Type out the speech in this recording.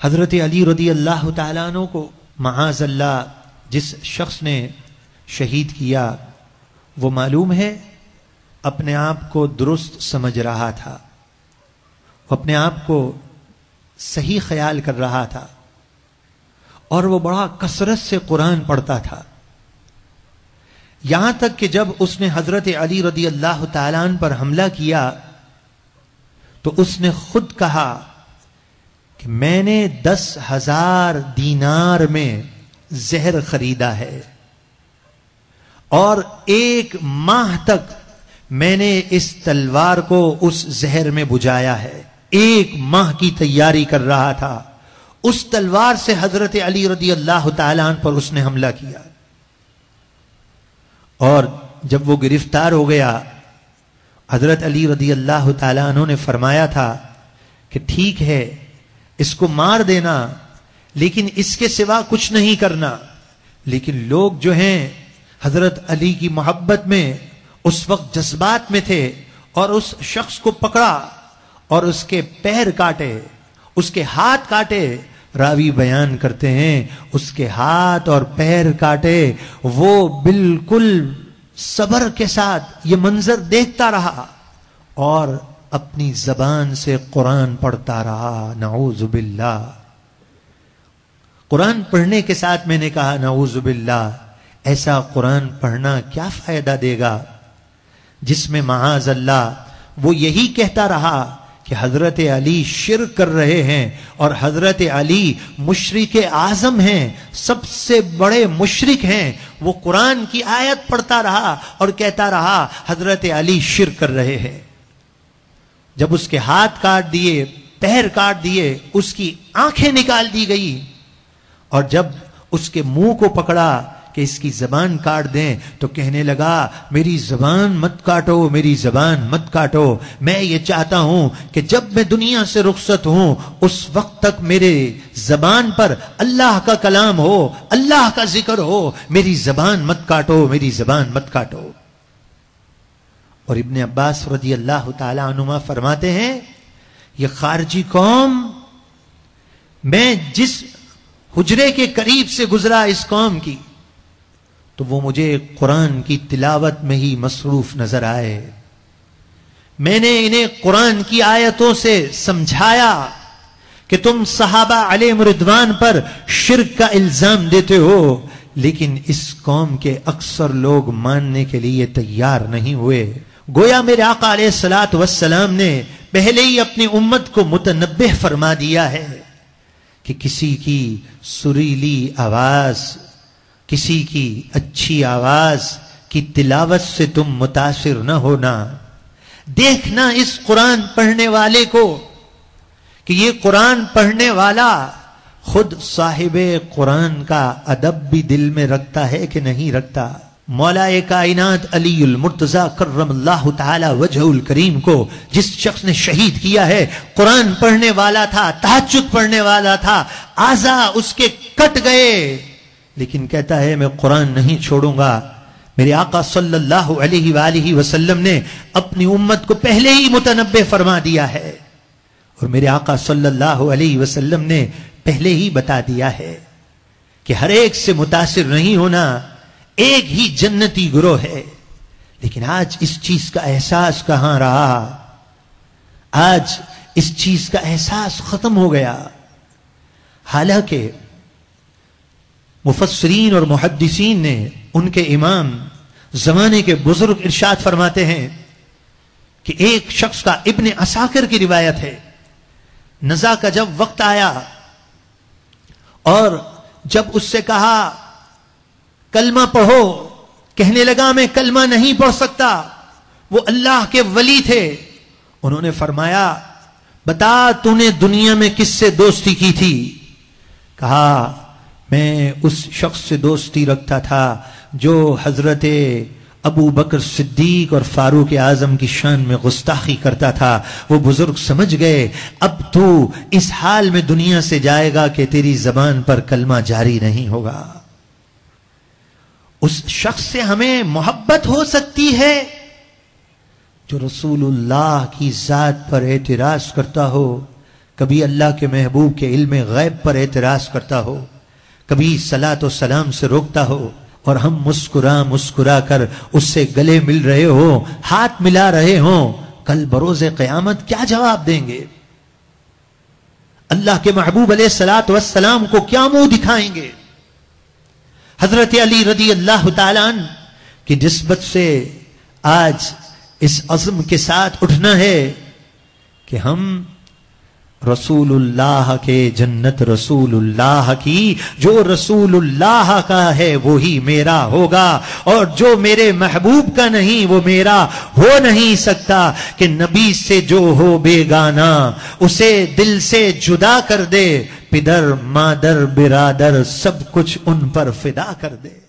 حضرت علی رضی اللہ تعالیٰ عنہ کو معاذ اللہ جس شخص نے شہید کیا وہ معلوم ہے اپنے آپ کو درست سمجھ رہا تھا، وہ اپنے آپ کو صحیح خیال کر رہا تھا، اور وہ بڑا کثرت سے قرآن پڑھتا تھا، یہاں تک کہ جب اس نے حضرت علی رضی اللہ تعالیٰ عنہ پر حملہ کیا تو اس نے خود کہا کہ میں نے 10,000 دینار میں زہر خریدا ہے اور 1 ماہ تک میں نے اس تلوار کو اس زہر میں بجھایا ہے، 1 ماہ کی تیاری کر رہا تھا، اس تلوار سے حضرت علی رضی اللہ تعالیٰ عنہ پر اس نے حملہ کیا، اور جب وہ گرفتار ہو گیا حضرت علی رضی اللہ تعالیٰ عنہ نے فرمایا تھا کہ ٹھیک ہے اس کو مار دینا لیکن اس کے سوا کچھ نہیں کرنا، لیکن لوگ جو ہیں حضرت علی کی محبت میں اس وقت جذبات میں تھے اور اس شخص کو پکڑا اور اس کے پیر کاٹے، اس کے ہاتھ کاٹے، راوی بیان کرتے ہیں اس کے ہاتھ اور پیر کاٹے، وہ بالکل صبر کے ساتھ یہ منظر دیکھتا رہا اور اپنی زبان سے قرآن پڑھتا رہا۔ نعوذ باللہ، قرآن پڑھنے کے ساتھ میں نے کہا نعوذ باللہ، ایسا قرآن پڑھنا کیا فائدہ دے گا جس میں معاذ اللہ وہ یہی کہتا رہا کہ حضرت علی شرک کر رہے ہیں اور حضرت علی مشرک اعظم ہیں، سب سے بڑے مشرک ہیں، وہ قرآن کی آیت پڑھتا رہا اور کہتا رہا حضرت علی شرک کر رہے ہیں۔ جب اس کے ہاتھ کاٹ دیے، پیر کاٹ دیے، اس کی آنکھیں نکال دی گئی، اور جب اس کے منہ کو پکڑا کہ اس کی زبان کاٹ دیں تو کہنے لگا میری زبان مت کاٹو، میری زبان مت کاٹو، میں یہ چاہتا ہوں کہ جب میں دنیا سے رخصت ہوں اس وقت تک میرے زبان پر اللہ کا کلام ہو، اللہ کا ذکر ہو، میری زبان مت کاٹو، میری زبان مت کاٹو۔ اور ابن عباس رضی اللہ تعالی عنہما فرماتے ہیں یہ خارجی قوم، میں جس حجرے کے قریب سے گزرا اس قوم کی تو وہ مجھے قرآن کی تلاوت میں ہی مصروف نظر آئے، میں نے انہیں قرآن کی آیتوں سے سمجھایا کہ تم صحابہ علیہم رضوان پر شرک کا الزام دیتے ہو، لیکن اس قوم کے اکثر لوگ ماننے کے لیے تیار نہیں ہوئے۔ گویا میرے آقا علیہ الصلوۃ والسلام نے پہلے ہی اپنی امت کو متنبہ فرما دیا ہے کہ کسی کی سریلی آواز، کسی کی اچھی آواز کی تلاوت سے تم متاثر نہ ہونا، دیکھنا اس قرآن پڑھنے والے کو کہ یہ قرآن پڑھنے والا خود صاحب قرآن کا ادب بھی دل میں رکھتا ہے کہ نہیں رکھتا۔ مولا کائنات علی المرتضی کرم اللہ تعالی وجہ الکریم کو جس شخص نے شہید کیا ہے، قرآن پڑھنے والا تھا، تہجد پڑھنے والا تھا، اعضاء اس کے کٹ گئے، لیکن کہتا ہے میں قرآن نہیں چھوڑوں گا۔ میرے آقا صلی اللہ علیہ وآلہ وسلم نے اپنی امت کو پہلے ہی متنبہ فرما دیا ہے، اور میرے آقا صلی اللہ علیہ وسلم نے پہلے ہی بتا دیا ہے کہ ہر ایک سے متاثر نہیں ہونا، ایک ہی جنتی گروہ ہے۔ لیکن آج اس چیز کا احساس کہاں رہا؟ آج اس چیز کا احساس ختم ہو گیا۔ حالانکہ مفسرین اور محدثین نے، ان کے امام زمانے کے بزرگ ارشاد فرماتے ہیں کہ ایک شخص کا، ابن عساکر کی روایت ہے، نزا کا جب وقت آیا اور جب اس سے کہا کلمہ پڑھو، کہنے لگا میں کلمہ نہیں پڑھ سکتا، وہ اللہ کے ولی تھے، انہوں نے فرمایا بتا تو نے دنیا میں کس سے دوستی کی تھی؟ کہا میں اس شخص سے دوستی رکھتا تھا جو حضرت ابو بکر صدیق اور فاروق اعظم کی شان میں گستاخی کرتا تھا۔ وہ بزرگ سمجھ گئے اب تو اس حال میں دنیا سے جائے گا کہ تیری زبان پر کلمہ جاری نہیں ہوگا۔ اس شخص سے ہمیں محبت ہو سکتی ہے جو رسول اللہ کی ذات پر اعتراض کرتا ہو، کبھی اللہ کے محبوب کے علم غیب پر اعتراض کرتا ہو، کبھی صلاۃ و سلام سے روکتا ہو، اور ہم مسکرا کر اس سے گلے مل رہے ہو، ہاتھ ملا رہے ہوں، کل بروز قیامت کیا جواب دیں گے؟ اللہ کے محبوب علیہ الصلوۃ والسلام کو کیا منہ دکھائیں گے؟ حضرت علی رضی اللہ تعالیٰ عنہ کی نسبت سے آج اس عزم کے ساتھ اٹھنا ہے کہ ہم رسول اللہ کے جنت رسول اللہ کی، جو رسول اللہ کا ہے وہی میرا ہوگا، اور جو میرے محبوب کا نہیں وہ میرا ہو نہیں سکتا، کہ نبی سے جو ہو بیگانہ اسے دل سے جدا کر دے، پدر مادر برادر سب کچھ ان پر فدا کر دے۔